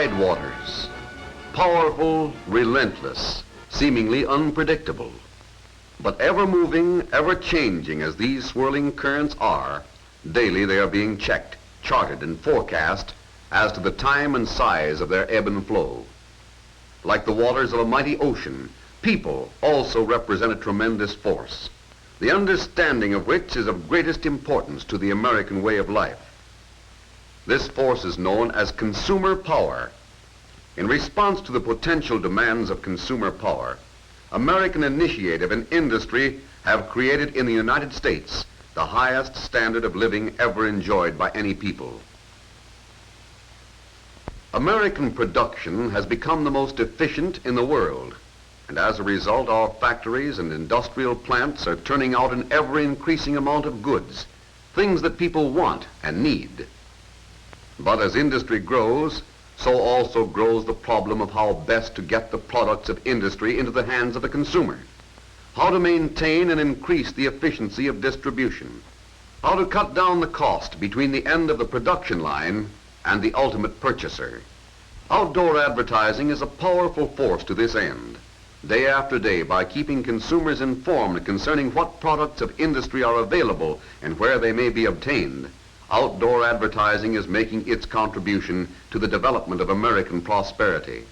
tidewaters, powerful, relentless, seemingly unpredictable. But ever moving, ever changing as these swirling currents are, daily they are being checked, charted, and forecast as to the time and size of their ebb and flow. Like the waters of a mighty ocean, people also represent a tremendous force, the understanding of which is of greatest importance to the American way of life. This force is known as consumer power. In response to the potential demands of consumer power, American initiative and industry have created in the United States the highest standard of living ever enjoyed by any people. American production has become the most efficient in the world, and as a result, our factories and industrial plants are turning out an ever-increasing amount of goods, things that people want and need. But as industry grows, so also grows the problem of how best to get the products of industry into the hands of the consumer, how to maintain and increase the efficiency of distribution, how to cut down the cost between the end of the production line and the ultimate purchaser. Outdoor advertising is a powerful force to this end. Day after day, by keeping consumers informed concerning what products of industry are available and where they may be obtained, outdoor advertising is making its contribution to the development of American prosperity.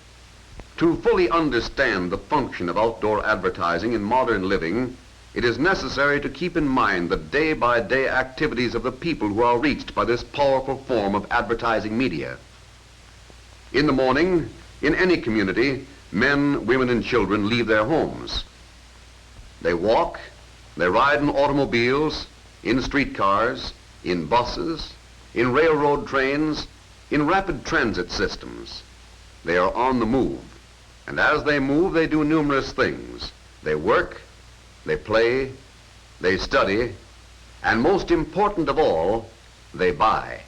To fully understand the function of outdoor advertising in modern living, it is necessary to keep in mind the day-by-day activities of the people who are reached by this powerful form of advertising media. In the morning, in any community, men, women, and children leave their homes. They walk, they ride in automobiles, in streetcars, in buses, in railroad trains, in rapid transit systems. They are on the move, and as they move, they do numerous things. They work, they play, they study, and most important of all, they buy.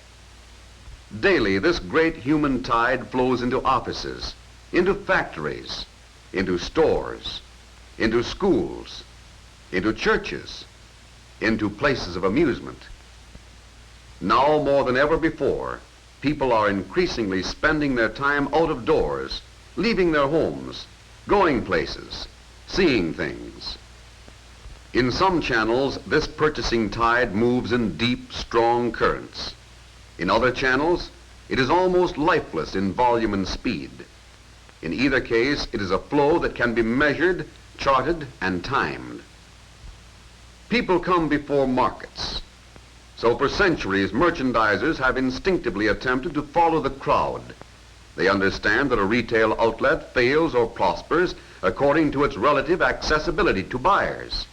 Daily, this great human tide flows into offices, into factories, into stores, into schools, into churches, into places of amusement. Now more than ever before, people are increasingly spending their time out of doors, leaving their homes, going places, seeing things. In some channels, this purchasing tide moves in deep, strong currents. In other channels, it is almost lifeless in volume and speed. In either case, it is a flow that can be measured, charted, and timed. People come before markets. So for centuries, merchandisers have instinctively attempted to follow the crowd. They understand that a retail outlet fails or prospers according to its relative accessibility to buyers.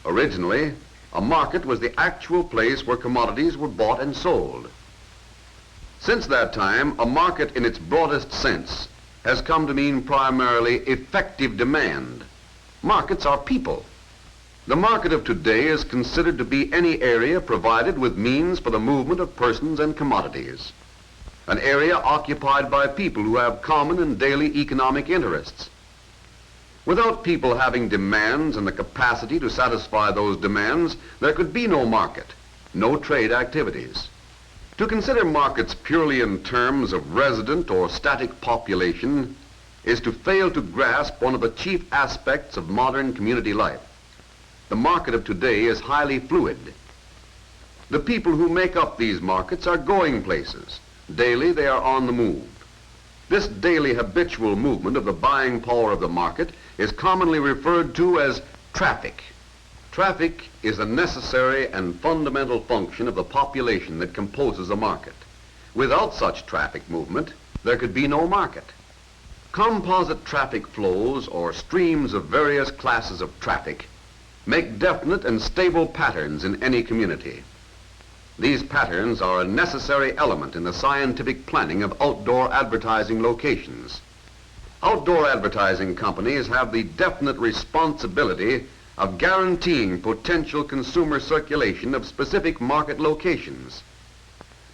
Originally, a market was the actual place where commodities were bought and sold. Since that time, a market in its broadest sense has come to mean primarily effective demand. Markets are people. The market of today is considered to be any area provided with means for the movement of persons and commodities. An area occupied by people who have common and daily economic interests. Without people having demands and the capacity to satisfy those demands, there could be no market, no trade activities. To consider markets purely in terms of resident or static population is to fail to grasp one of the chief aspects of modern community life. The market of today is highly fluid. The people who make up these markets are going places. Daily they are on the move. This daily habitual movement of the buying power of the market is commonly referred to as traffic. Traffic is a necessary and fundamental function of the population that composes a market. Without such traffic movement, there could be no market. Composite traffic flows, or streams of various classes of traffic, make definite and stable patterns in any community. These patterns are a necessary element in the scientific planning of outdoor advertising locations. Outdoor advertising companies have the definite responsibility of guaranteeing potential consumer circulation of specific market locations.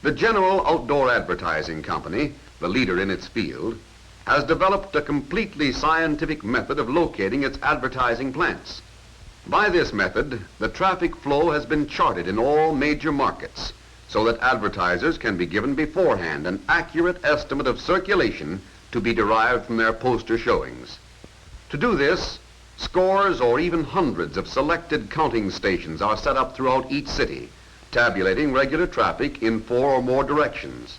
The General Outdoor Advertising Company, the leader in its field, has developed a completely scientific method of locating its advertising plants. By this method, the traffic flow has been charted in all major markets, so that advertisers can be given beforehand an accurate estimate of circulation to be derived from their poster showings. To do this, scores or even hundreds of selected counting stations are set up throughout each city, tabulating regular traffic in 4 or more directions.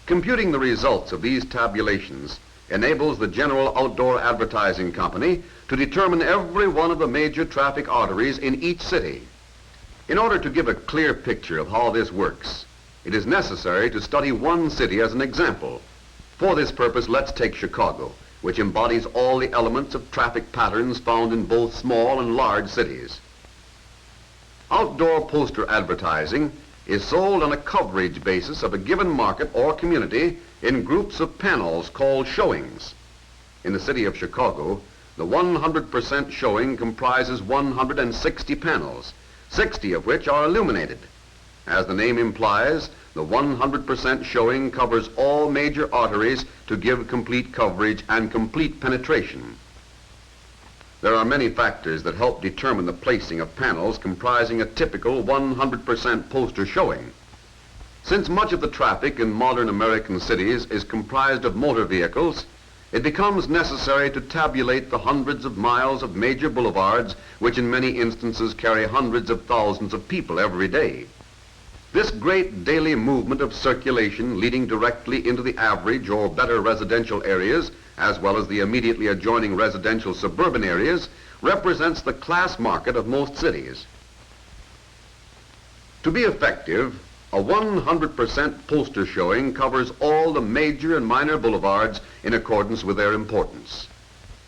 Computing the results of these tabulations enables the General Outdoor Advertising Company to determine every one of the major traffic arteries in each city. In order to give a clear picture of how this works, it is necessary to study one city as an example. For this purpose, let's take Chicago, which embodies all the elements of traffic patterns found in both small and large cities. Outdoor poster advertising is sold on a coverage basis of a given market or community in groups of panels called showings. In the city of Chicago, the 100% showing comprises 160 panels, 60 of which are illuminated. As the name implies, the 100% showing covers all major arteries to give complete coverage and complete penetration. There are many factors that help determine the placing of panels comprising a typical 100% poster showing. Since much of the traffic in modern American cities is comprised of motor vehicles, it becomes necessary to tabulate the hundreds of miles of major boulevards which in many instances carry hundreds of thousands of people every day. This great daily movement of circulation leading directly into the average or better residential areas, as well as the immediately adjoining residential suburban areas, represents the class market of most cities. To be effective, a 100% poster showing covers all the major and minor boulevards in accordance with their importance.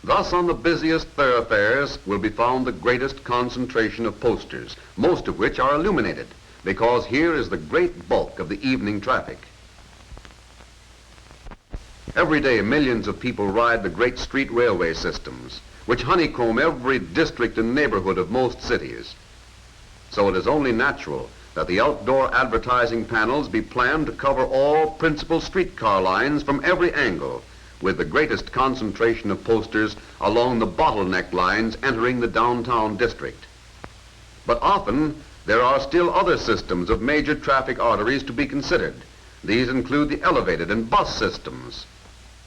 Thus, on the busiest thoroughfares will be found the greatest concentration of posters, most of which are illuminated, because here is the great bulk of the evening traffic. Every day, millions of people ride the great street railway systems, which honeycomb every district and neighborhood of most cities. So it is only natural that the outdoor advertising panels be planned to cover all principal streetcar lines from every angle, with the greatest concentration of posters along the bottleneck lines entering the downtown district. But often, there are still other systems of major traffic arteries to be considered. These include the elevated and bus systems.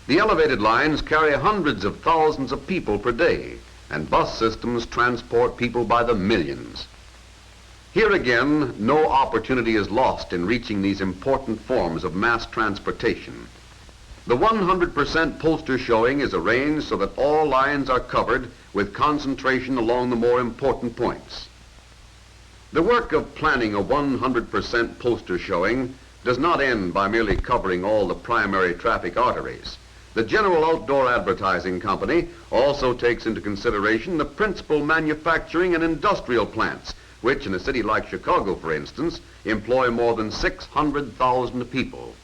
The elevated lines carry hundreds of thousands of people per day, and bus systems transport people by the millions. Here again, no opportunity is lost in reaching these important forms of mass transportation. The 100% poster showing is arranged so that all lines are covered with concentration along the more important points. The work of planning a 100% poster showing does not end by merely covering all the primary traffic arteries. The General Outdoor Advertising Company also takes into consideration the principal manufacturing and industrial plants, which in a city like Chicago, for instance, employ more than 600,000 people.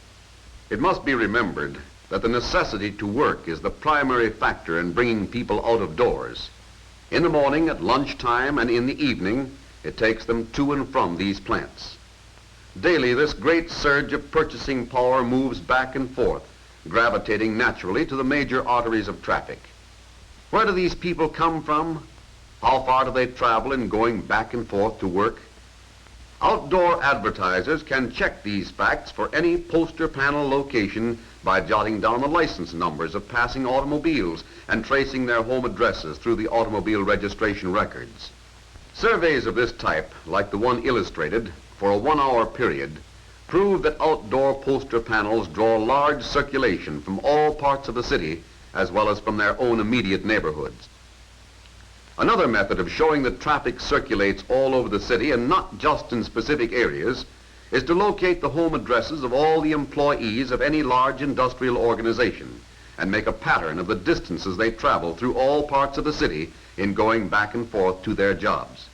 It must be remembered that the necessity to work is the primary factor in bringing people out of doors. In the morning, at lunchtime, and in the evening, it takes them to and from these plants. Daily, this great surge of purchasing power moves back and forth, gravitating naturally to the major arteries of traffic. Where do these people come from? How far do they travel in going back and forth to work? Outdoor advertisers can check these facts for any poster panel location by jotting down the license numbers of passing automobiles and tracing their home addresses through the automobile registration records. Surveys of this type, like the one illustrated, for a 1-hour period, prove that outdoor poster panels draw large circulation from all parts of the city, as well as from their own immediate neighborhoods. Another method of showing that traffic circulates all over the city and not just in specific areas is to locate the home addresses of all the employees of any large industrial organization and make a pattern of the distances they travel through all parts of the city in going back and forth to their jobs.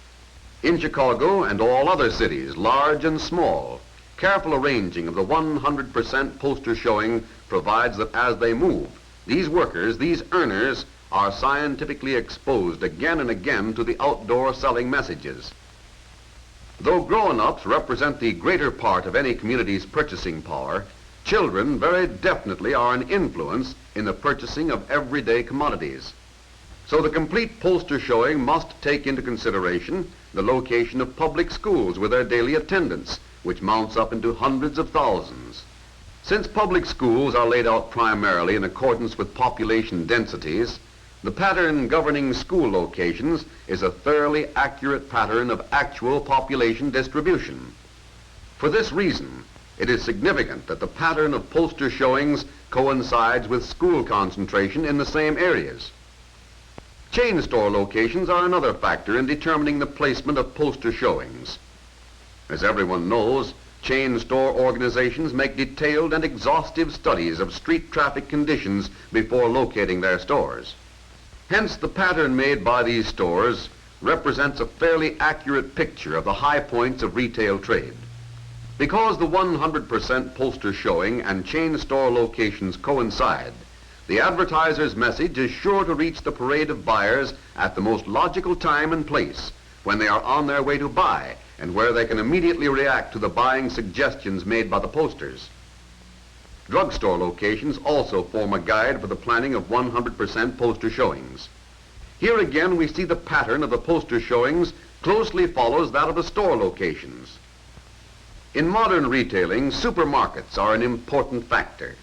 In Chicago and all other cities, large and small, careful arranging of the 100% poster showing provides that as they move, these workers, these earners, are scientifically exposed again and again to the outdoor selling messages. Though grown-ups represent the greater part of any community's purchasing power, children very definitely are an influence in the purchasing of everyday commodities. So the complete poster showing must take into consideration the location of public schools with their daily attendance, which mounts up into hundreds of thousands. Since public schools are laid out primarily in accordance with population densities, the pattern governing school locations is a thoroughly accurate pattern of actual population distribution. For this reason, it is significant that the pattern of poster showings coincides with school concentration in the same areas. Chain store locations are another factor in determining the placement of poster showings. As everyone knows, chain store organizations make detailed and exhaustive studies of street traffic conditions before locating their stores. Hence, the pattern made by these stores represents a fairly accurate picture of the high points of retail trade. Because the 100% poster showing and chain store locations coincide, the advertiser's message is sure to reach the parade of buyers at the most logical time and place when they are on their way to buy and where they can immediately react to the buying suggestions made by the posters. Drugstore locations also form a guide for the planning of 100% poster showings. Here again we see the pattern of the poster showings closely follows that of the store locations. In modern retailing, supermarkets are an important factor.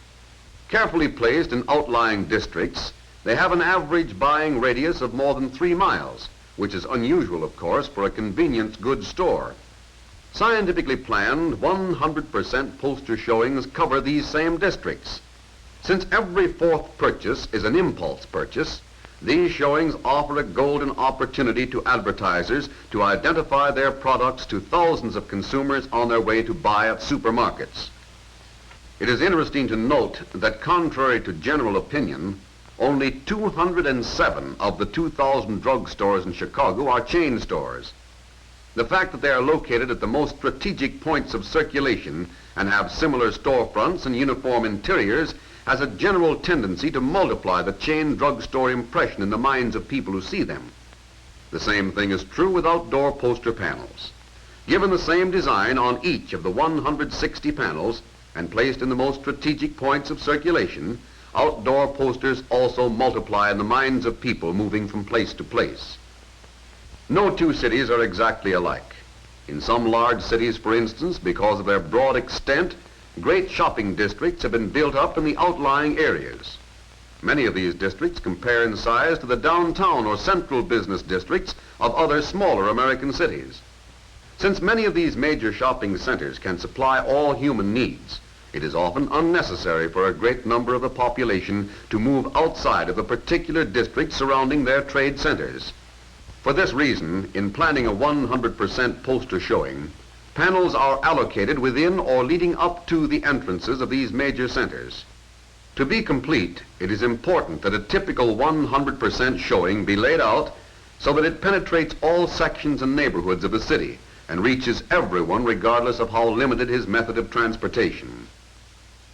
Carefully placed in outlying districts, they have an average buying radius of more than 3 miles, which is unusual, of course, for a convenience goods store. Scientifically planned 100% poster showings cover these same districts. Since every fourth purchase is an impulse purchase, these showings offer a golden opportunity to advertisers to identify their products to thousands of consumers on their way to buy at supermarkets. It is interesting to note that contrary to general opinion, only 207 of the 2,000 drugstores in Chicago are chain stores. The fact that they are located at the most strategic points of circulation and have similar storefronts and uniform interiors has a general tendency to multiply the chain drugstore impression in the minds of people who see them. The same thing is true with outdoor poster panels. Given the same design on each of the 160 panels and placed in the most strategic points of circulation, outdoor posters also multiply in the minds of people moving from place to place. No two cities are exactly alike. In some large cities, for instance, because of their broad extent, great shopping districts have been built up in the outlying areas. Many of these districts compare in size to the downtown or central business districts of other smaller American cities. Since many of these major shopping centers can supply all human needs, it is often unnecessary for a great number of the population to move outside of the particular districts surrounding their trade centers. For this reason, in planning a 100% poster showing, panels are allocated within or leading up to the entrances of these major centers. To be complete, it is important that a typical 100% showing be laid out so that it penetrates all sections and neighborhoods of the city and reaches everyone regardless of how limited his method of transportation.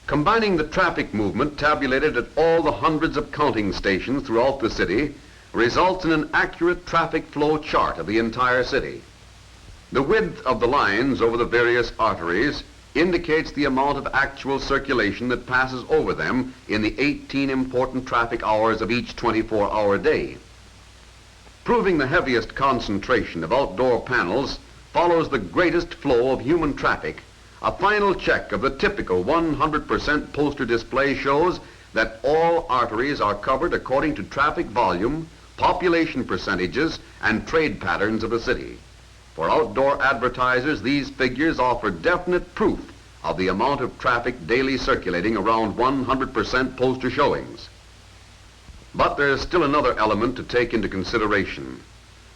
Combining the traffic movement tabulated at all the hundreds of counting stations throughout the city results in an accurate traffic flow chart of the entire city. The width of the lines over the various arteries indicates the amount of actual circulation that passes over them in the 18 important traffic hours of each 24-hour day. Proving the heaviest concentration of outdoor panels follows the greatest flow of human traffic, a final check of the typical 100% poster display shows that all arteries are covered according to traffic volume, population percentages, and trade patterns of the city. For outdoor advertisers, these figures offer definite proof of the amount of traffic daily circulating around 100% poster showings. But there is still another element to take into consideration: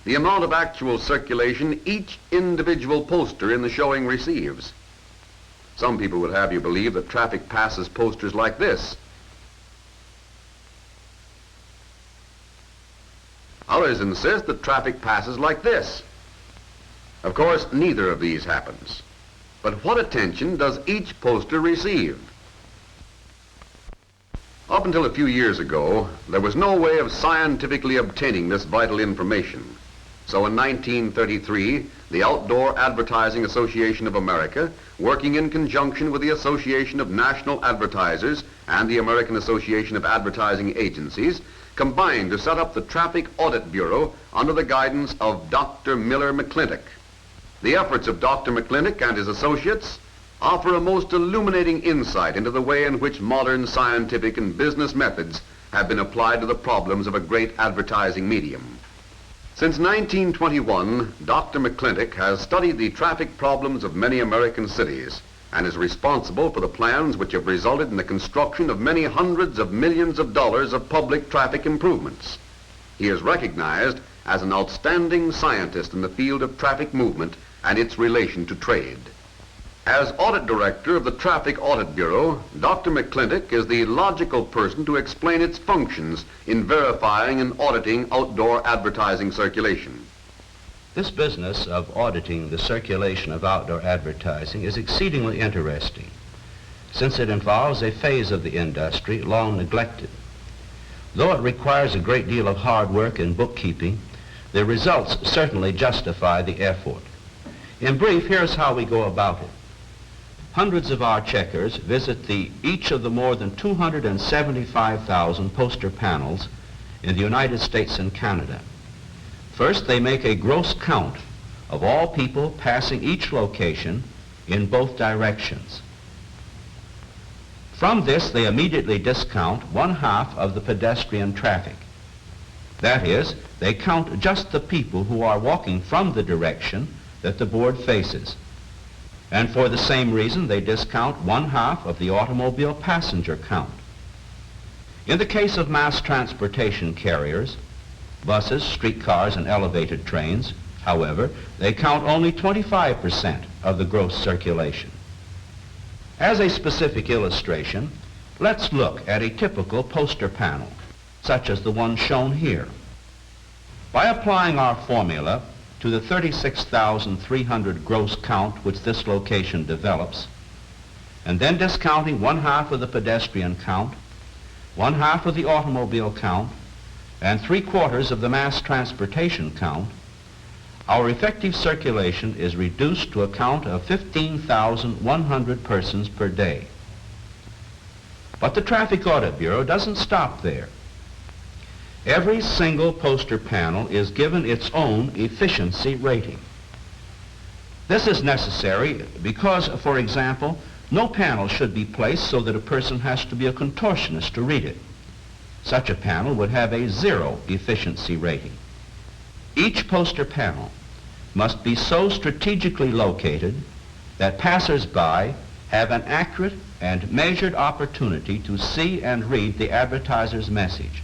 the amount of actual circulation each individual poster in the showing receives. Some people would have you believe that traffic passes posters like this. Others insist that traffic passes like this. Of course, neither of these happens. But what attention does each poster receive? Up until a few years ago, there was no way of scientifically obtaining this vital information. So in 1933, the Outdoor Advertising Association of America, working in conjunction with the Association of National Advertisers and the American Association of Advertising Agencies, combined to set up the Traffic Audit Bureau under the guidance of Dr. Miller McClintock. The efforts of Dr. McClintock and his associates offer a most illuminating insight into the way in which modern scientific and business methods have been applied to the problems of a great advertising medium. Since 1921, Dr. McClintock has studied the traffic problems of many American cities and is responsible for the plans which have resulted in the construction of many hundreds of millions of dollars of public traffic improvements. He is recognized as an outstanding scientist in the field of traffic movement and its relation to trade. As audit director of the Traffic Audit Bureau, Dr. McClintock is the logical person to explain its functions in verifying and auditing outdoor advertising circulation. This business of auditing the circulation of outdoor advertising is exceedingly interesting, since it involves a phase of the industry long neglected. Though it requires a great deal of hard work and bookkeeping, the results certainly justify the effort. In brief, here's how we go about it. Hundreds of our checkers visit each of the more than 275,000 poster panels in the United States and Canada. First, they make a gross count of all people passing each location in both directions. From this, they immediately discount 1/2 of the pedestrian traffic. That is, they count just the people who are walking from the direction that the board faces. And for the same reason, they discount 1/2 of the automobile passenger count. In the case of mass transportation carriers, buses, streetcars, and elevated trains, however, they count only 25% of the gross circulation. As a specific illustration, let's look at a typical poster panel, such as the one shown here. By applying our formula to the 36,300 gross count which this location develops, and then discounting 1/2 of the pedestrian count, 1/2 of the automobile count, and 3/4 of the mass transportation count, our effective circulation is reduced to a count of 15,100 persons per day. But the Traffic Audit Bureau doesn't stop there. Every single poster panel is given its own efficiency rating. This is necessary because, for example, no panel should be placed so that a person has to be a contortionist to read it. Such a panel would have a 0 efficiency rating. Each poster panel must be so strategically located that passers-by have an accurate and measured opportunity to see and read the advertiser's message.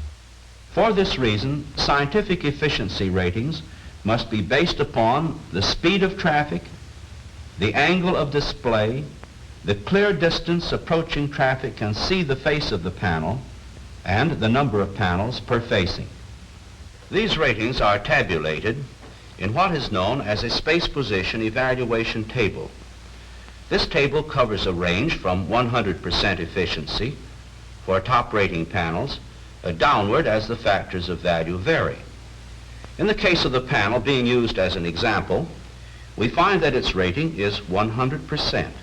For this reason, scientific efficiency ratings must be based upon the speed of traffic, the angle of display, the clear distance approaching traffic can see the face of the panel, and the number of panels per facing. These ratings are tabulated in what is known as a space position evaluation table. This table covers a range from 100% efficiency for top rating panels downward as the factors of value vary. In the case of the panel being used as an example, we find that its rating is 100%.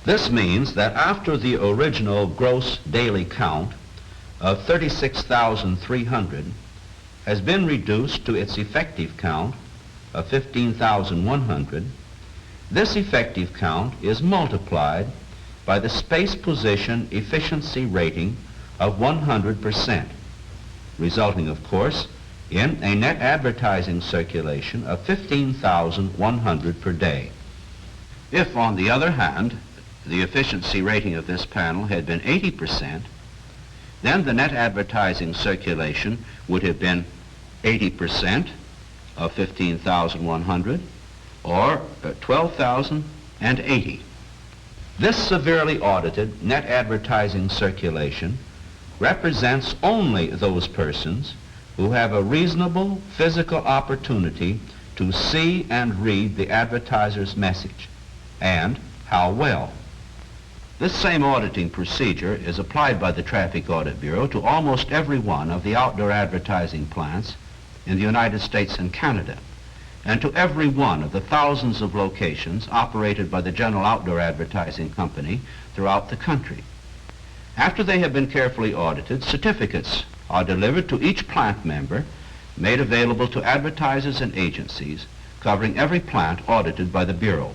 This means that after the original gross daily count of 36,300 has been reduced to its effective count of 15,100, this effective count is multiplied by the space position efficiency rating of 100%, resulting, of course, in a net advertising circulation of 15,100 per day. If, on the other hand, the efficiency rating of this panel had been 80%, then the net advertising circulation would have been 80% of 15,100, or 12,080. This severely audited net advertising circulation represents only those persons who have a reasonable physical opportunity to see and read the advertiser's message, and how well. This same auditing procedure is applied by the Traffic Audit Bureau to almost every one of the outdoor advertising plants in the United States and Canada, and to every one of the thousands of locations operated by the General Outdoor Advertising Company throughout the country. After they have been carefully audited, certificates are delivered to each plant member, made available to advertisers and agencies, covering every plant audited by the Bureau.